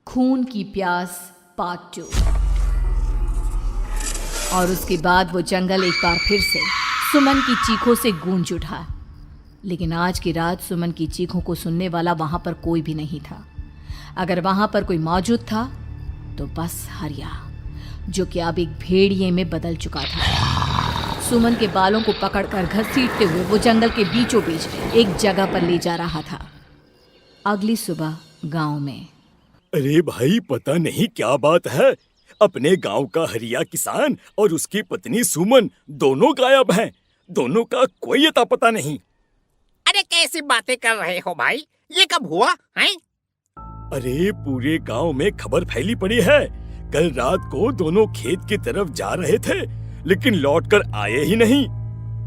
खून की प्यास पार्ट 2। और उसके बाद वो जंगल एक बार फिर से सुमन की चीखों से गूंज उठा। लेकिन आज की रात सुमन की चीखों को सुनने वाला वहां पर कोई भी नहीं था। अगर वहां पर कोई मौजूद था तो बस हरिया, जो कि अब एक भेड़िए में बदल चुका था। सुमन के बालों को पकड़कर घसीटते हुए वो जंगल के बीचों बीच एक जगह पर ले जा रहा था। अगली सुबह गांव में। अरे भाई, पता नहीं क्या बात है, अपने गांव का हरिया किसान और उसकी पत्नी सुमन दोनों गायब हैं। दोनों का कोई अता पता नहीं। अरे कैसी बातें कर रहे हो भाई, ये कब हुआ है? अरे पूरे गांव में खबर फैली पड़ी है। कल रात को दोनों खेत की तरफ जा रहे थे, लेकिन लौटकर आए ही नहीं।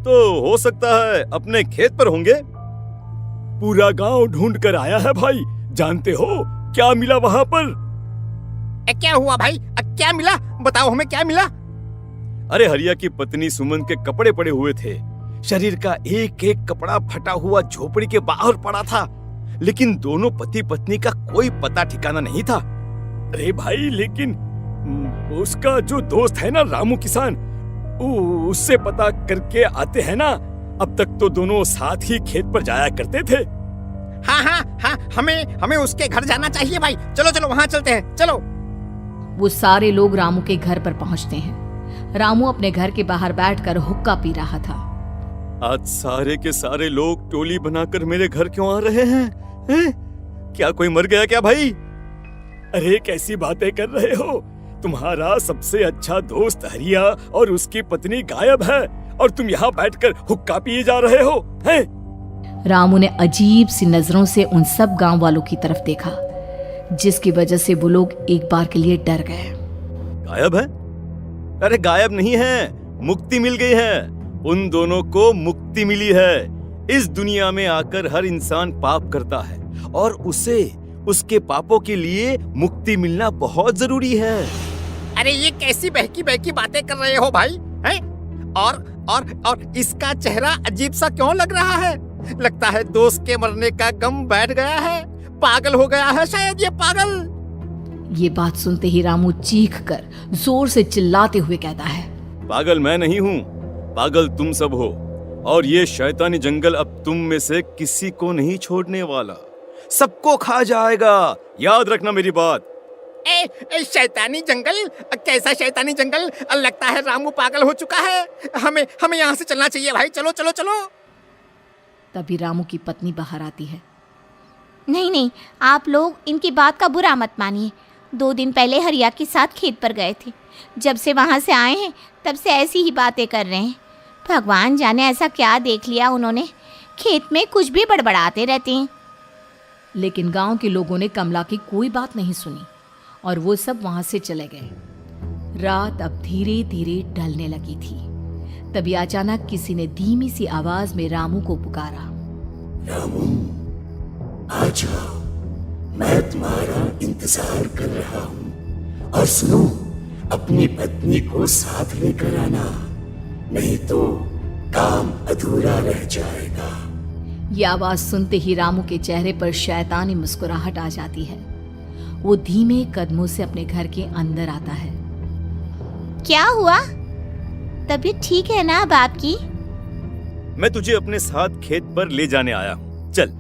तो हो सकता है अपने खेत पर होंगे। पूरा गांव ढूंढ कर आया है भाई। जानते हो क्या मिला वहां पर? क्या हुआ भाई? क्या मिला? बताओ हमें, क्या मिला? अरे हरिया की पत्नी सुमन के कपड़े पड़े हुए थे। शरीर का एक एक कपड़ा फटा हुआ झोपड़ी के बाहर पड़ा था, लेकिन दोनों पति पत्नी का कोई पता ठिकाना नहीं था। अरे भाई, लेकिन उसका जो दोस्त है ना रामू किसान, उससे पता करके आते हैं ना। अब तक तो दोनों साथ ही खेत पर जाया करते थे। हाँ, हमें उसके घर जाना चाहिए भाई। चलो वहाँ चलते हैं, चलो। वो सारे लोग रामू के घर पर पहुंचते हैं। रामू अपने घर के बाहर बैठकर हुक्का पी रहा था। आज सारे के सारे लोग टोली बनाकर मेरे घर क्यों आ रहे हैं? क्या कोई मर गया क्या भाई? अरे कैसी बातें कर रहे हो? तुम्हारा सबसे अच्छा दोस्त हरिया और उसकी पत्नी गायब है और तुम यहाँ बैठकर हुक्का पिए जा रहे हो हैं? रामू ने अजीब सी नजरों से उन सब गांव वालों की तरफ देखा, जिसकी वजह से वो लोग एक बार के लिए डर गए। गायब है? अरे गायब नहीं है, मुक्ति मिल गई है। उन दोनों को मुक्ति मिली है। इस दुनिया में आकर हर इंसान पाप करता है और उसे उसके पापों के लिए मुक्ति मिलना बहुत जरूरी है। अरे ये कैसी बहकी बहकी बातें कर रहे हो भाई, हैं? और इसका चेहरा अजीब सा क्यों लग रहा है? लगता है दोस्त के मरने का गम बैठ गया है। पागल हो गया है शायद ये पागल। ये बात सुनते ही रामू चीख कर जोर से चिल्लाते हुए कहता है, पागल मैं नहीं हूँ, पागल तुम सब हो। और ये शैतानी जंगल अब तुम में से किसी को नहीं छोड़ने वाला, सबको खा जाएगा। याद रखना मेरी बात। शैतानी जंगल? कैसा शैतानी जंगल? लगता है रामू पागल हो चुका है। हमें यहाँ से चलना चाहिए भाई। चलो। तभी रामू की पत्नी बाहर आती है। नहीं, आप लोग इनकी बात का बुरा मत मानिए। 2 दिन पहले हरिया के साथ खेत पर गए थे। जब से वहाँ से आए हैं तब से ऐसी ही बातें कर रहे हैं। भगवान जाने ऐसा क्या देख लिया उन्होंने, खेत में कुछ भी बड़बड़ाते रहते हैं। लेकिन गांव के लोगों ने कमला की कोई बात नहीं सुनी और वो सब वहां से चले गए। रात अब धीरे धीरे ढलने लगी थी। तभी अचानक किसी ने धीमी सी आवाज में रामू को पुकारा। रामू, आ जाओ, मैं तुम्हारा इंतजार कर रहा हूँ। और सुनो, अपनी पत्नी को साथ लेकर आना, नहीं तो काम अधूरा रह जाएगा। ये आवाज सुनते ही रामू के चेहरे पर शैतानी मुस्कुराहट आ जाती है। वो धीमे कदमों से अपने घर के अंदर आता है। क्या हुआ? तबीयत ठीक है ना अब आपकी? मैं तुझे अपने साथ खेत पर ले जाने आया हूँ, चल।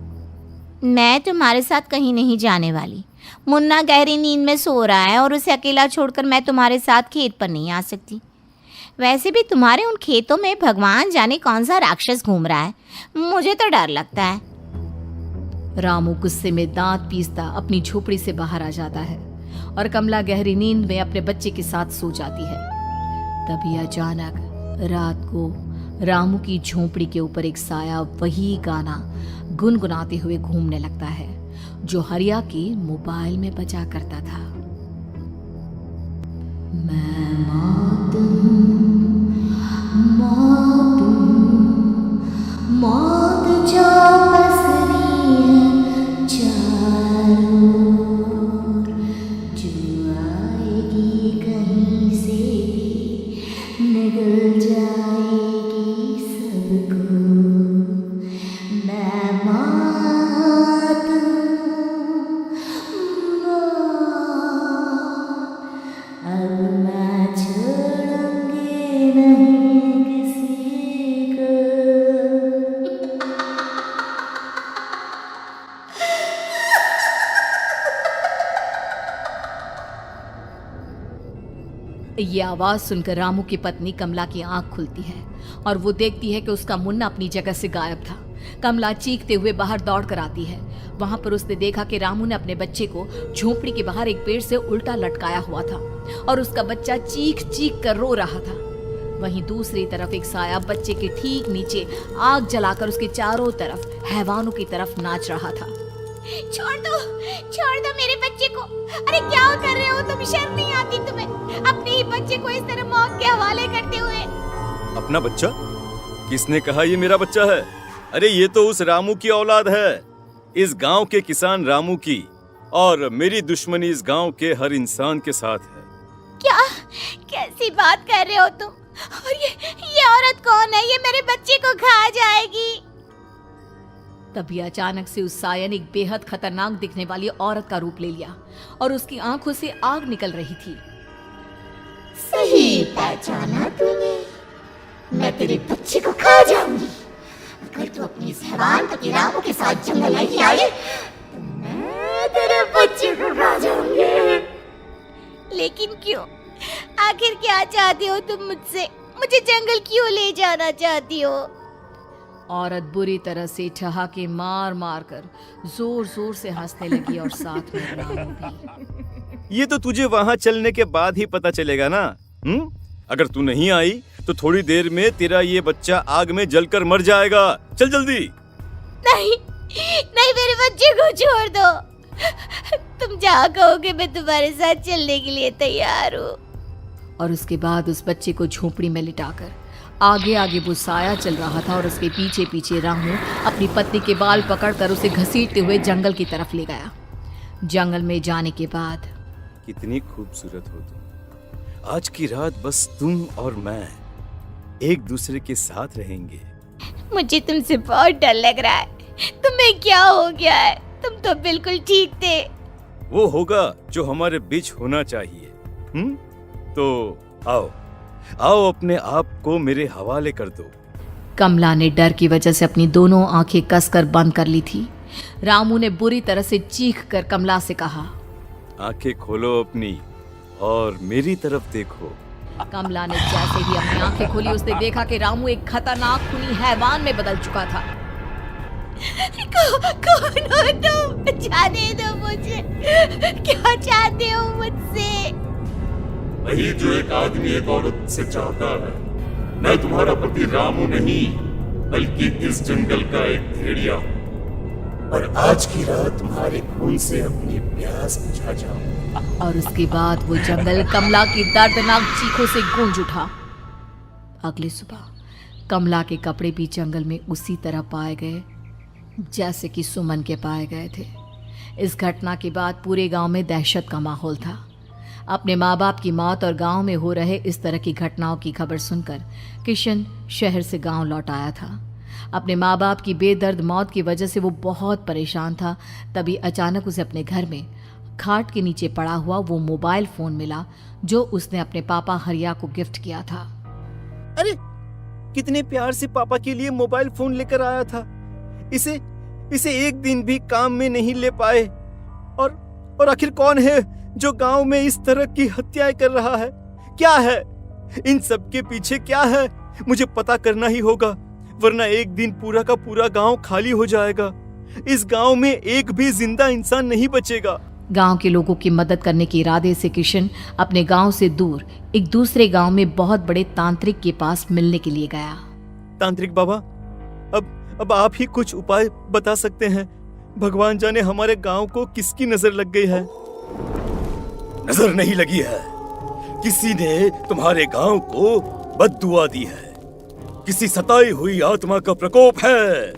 मैं तुम्हारे साथ कहीं नहीं जाने वाली। मुन्ना गहरी नींद में सो रहा है और उसे अकेला छोड़कर मैं तुम्हारे साथ खेत पर नहीं आ सकती। वैसे भी तुम्हारे उन खेतों में भगवान जाने कौन सा राक्षस घूम रहा है, मुझे तो डर लगता है। रामू गुस्से में दांत पीसता अपनी झोपड़ी से बाहर आ जाता है और कमला गहरी नींद में अपने बच्चे के साथ सो जाती है। तभी अचानक रात को रामू की झोपड़ी के ऊपर एक साया वही गाना गुनगुनाते हुए घूमने लगता है जो हरिया के मोबाइल में बजा करता था। मैं मौत जो पसरी है चारों ओर, जो आएगी कहीं से भी निगल जाएगी सबको। मैं मौत ये आवाज सुनकर रामू की पत्नी कमला की आंख खुलती है और वो देखती है कि उसका मुन्ना अपनी जगह से गायब था। कमला चीखते हुए बाहर दौड़ कर आती है। वहां पर उसने देखा कि रामू ने अपने बच्चे को झोपड़ी के बाहर एक पेड़ से उल्टा लटकाया हुआ था और उसका बच्चा चीख चीख कर रो रहा था। वहीं दूसरी तरफ एक साया बच्चे के ठीक नीचे आग जलाकर उसके चारों तरफ हैवानों की तरफ नाच रहा था। छोड़ दो मेरे बच्चे को। अरे क्या कर रहे हो तुम? शर्म नहीं आती तुम्हें? अपने ही बच्चे को इस तरह मौत के हवाले करते हुए। अपना बच्चा? किसने कहा ये मेरा बच्चा है? अरे ये तो उस रामू की औलाद है, इस गांव के किसान रामू की, और मेरी दुश्मनी इस गांव के हर इंसान के साथ है। क्या? कैसी बात कर रहे हो तुम? और ये औरत कौन है? ये मेरे बच्चे को खा जाएगी। तभी अचानक से उस साया ने एक बेहद खतरनाक दिखने वाली औरत का रूप ले लिया और उसकी आंखों से आग निकल रही थी। सही पहचाना तूने। मैं तेरे बच्चे को खा जाऊंगी। अगर तू अपनी इस हैवान पति रामू के साथ जंगल नहीं आई तो मैं तेरे बच्चे को खा जाऊंगी। लेकिन क्यों? आखिर क्या चाहते हो तुम मुझसे? मुझे जंगल क्यों ले जाना चाहती हो? औरत बुरी तरह से ठहाके मार मार कर जोर जोर से हंसने लगी और साथ में रामू भी। ये तो तुझे वहाँ चलने के बाद ही पता चलेगा ना। अगर तू नहीं आई तो थोड़ी देर में तेरा ये बच्चा आग में जलकर मर जाएगा। चल जल्दी। नहीं नहीं, मेरे बच्चे को छोड़ दो। तुम जहाँ कहोगे मैं तुम्हारे साथ चलने के लिए तैयार हूँ। और उसके बाद उस बच्चे को झोपड़ी में लिटाकर आगे आगे वो साया चल रहा था और उसके पीछे पीछे रामू अपनी पत्नी के बाल पकड़कर उसे घसीटते हुए जंगल की तरफ ले गया। जंगल में जाने के बाद, कितनी खूबसूरत हो तुम। आज की रात बस तुम और मैं एक दूसरे के साथ रहेंगे। मुझे तुमसे बहुत डर लग रहा है। तुम्हें क्या हो गया है? तुम तो बिल्कुल ठीक थे। वो होगा जो हमारे बीच होना चाहिए। तो आओ आओ, अपने आप को मेरे हवाले कर दो। कमला ने डर की वजह से अपनी दोनों आंखें कसकर बंद कर ली थी। रामू ने बुरी तरह से चीख कर कमला से कहा, आंखें खोलो अपनी और मेरी तरफ देखो। कमला ने जैसे ही अपनी आंखें खोली उसने देखा कि रामू एक खतरनाक खूनी हैवान में बदल चुका था। कौन हो तुम? जाने दो मुझे। क्या चाहते हो मुझसे? वही जो एक आदमी एक औरत से चाहता है। मैं तुम्हारा पति रामू नहीं, बल्कि इस जंगल का एक भेड़िया हूँ, और आज की रात तुम्हारे खून से अपनी प्यास बुझा जाऊं। और उसके बाद वो जंगल कमला की दर्दनाक चीखों से गूंज उठा। अगली सुबह कमला के कपड़े भी जंगल में उसी तरह पाए गए जैसे कि सुमन के पाए गए थे। इस घटना के बाद पूरे गांव में दहशत का माहौल था। अपने माँ बाप की मौत और गांव में हो रहे इस तरह की घटनाओं की खबर सुनकर किशन शहर से गांव लौट आया था। अपने माँ बाप की बेदर्द मौत की वजह से वो बहुत परेशान था। तभी अचानक उसे अपने घर में खाट के नीचे पड़ा हुआ वो मोबाइल फोन मिला जो उसने अपने पापा हरिया को गिफ्ट किया था। अरे कितने प्यार से पापा के लिए मोबाइल फोन लेकर आया था। इसे एक दिन भी काम में नहीं ले पाए। और आखिर कौन है जो गांव में इस तरह की हत्याएं कर रहा है? क्या है इन सब के पीछे? क्या है? मुझे पता करना ही होगा, वरना एक दिन पूरा का पूरा गांव खाली हो जाएगा। इस गांव में एक भी जिंदा इंसान नहीं बचेगा। गांव के लोगों की मदद करने के इरादे से किशन अपने गांव से दूर एक दूसरे गांव में बहुत बड़े तांत्रिक के पास मिलने के लिए गया। तांत्रिक बाबा, अब आप ही कुछ उपाय बता सकते हैं। भगवान जाने हमारे गांव को किसकी नजर लग गई है। नजर नहीं लगी है, किसी ने तुम्हारे गांव को बद्दुआ दी है। किसी सताई हुई आत्मा का प्रकोप है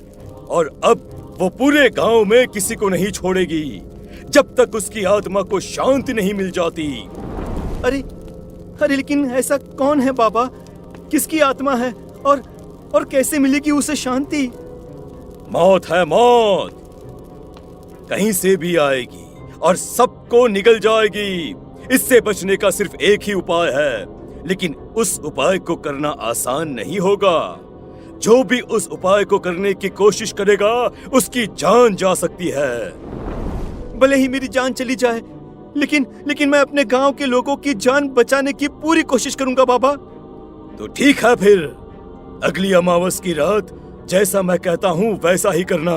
और अब वो पूरे गांव में किसी को नहीं छोड़ेगी जब तक उसकी आत्मा को शांति नहीं मिल जाती। अरे लेकिन ऐसा कौन है बाबा? किसकी आत्मा है और कैसे मिलेगी उसे शांति? मौत है, मौत कहीं से भी आएगी और सबको निगल जाएगी। इससे बचने का सिर्फ एक ही उपाय है, लेकिन उस उपाय को करना आसान नहीं होगा। जो भी उस उपाय को करने की कोशिश करेगा उसकी जान जा सकती है। भले ही मेरी जान चली जाए, लेकिन मैं अपने गांव के लोगों की जान बचाने की पूरी कोशिश करूंगा बाबा। तो ठीक है फिर, अगली अमावस की रात जैसा मैं कहता हूँ वैसा ही करना।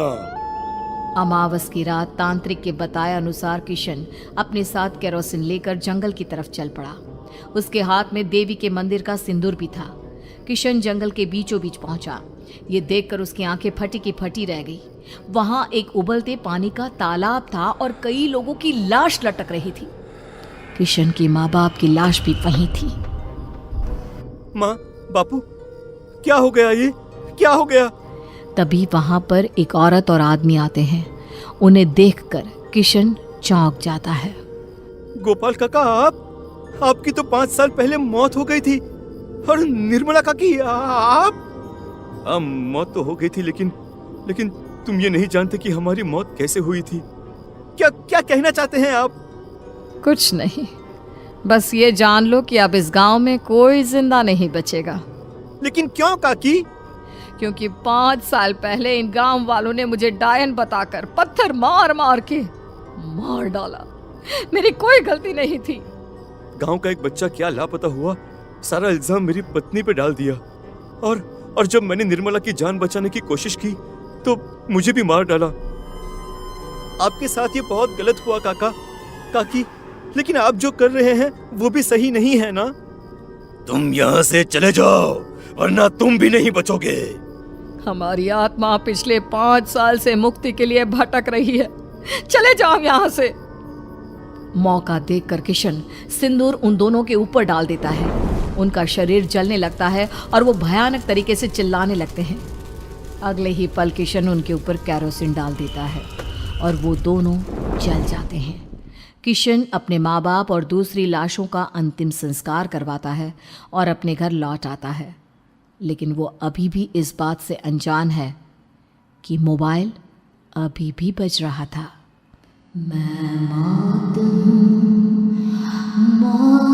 अमावस की रात तांत्रिक के बताए अनुसार किशन अपने साथ केरोसिन लेकर जंगल की तरफ चल पड़ा। उसके हाथ में देवी के मंदिर का सिंदूर भी था। किशन जंगल के बीचों बीच पहुंचा। ये देखकर उसकी आंखें फटी की फटी रह गई। वहां एक उबलते पानी का तालाब था और कई लोगों की लाश लटक रही थी। किशन की माँ बाप की लाश भी वहीं थी। माँ, बापू, क्या हो गया? ये क्या हो गया? तभी वहां पर एक औरत और आदमी आते हैं। उन्हें देखकर किशन चौंक जाता है। गोपाल काका, आपकी तो 5 साल पहले मौत हो गई थी। और निर्मला काकी, आप? हाँ, मौत तो हो गई थी, लेकिन तुम ये नहीं जानते कि हमारी मौत कैसे हुई थी। क्या कहना चाहते हैं आप? कुछ नहीं, बस ये जान लो कि अब इस गांव में कोई जिंदा नहीं बचेगा। लेकिन क्यों काकी? क्योंकि 5 साल पहले इन गांव वालों ने मुझे डायन बताकर पत्थर मार मार के मार डाला। मेरी कोई गलती नहीं थी। गांव का एक बच्चा क्या लापता हुआ, सारा इल्जाम मेरी पत्नी पे डाल दिया। और जब मैंने निर्मला की जान बचाने की कोशिश की तो मुझे भी मार डाला। आपके साथ ये बहुत गलत हुआ काकी, लेकिन आप जो कर रहे हैं वो भी सही नहीं है ना? तुम यहाँ से चले जाओ वरना तुम भी नहीं बचोगे। हमारी आत्मा पिछले 5 साल से मुक्ति के लिए भटक रही है। चले जाओ यहाँ से। मौका देखकर किशन सिंदूर उन दोनों के ऊपर डाल देता है। उनका शरीर जलने लगता है और वो भयानक तरीके से चिल्लाने लगते हैं। अगले ही पल किशन उनके ऊपर केरोसिन डाल देता है और वो दोनों जल जाते हैं। किशन अपने माँ बाप और दूसरी लाशों का अंतिम संस्कार करवाता है और अपने घर लौट आता है। लेकिन वो अभी भी इस बात से अनजान है कि मोबाइल अभी भी बज रहा था। मैं मौत हूँ, मौत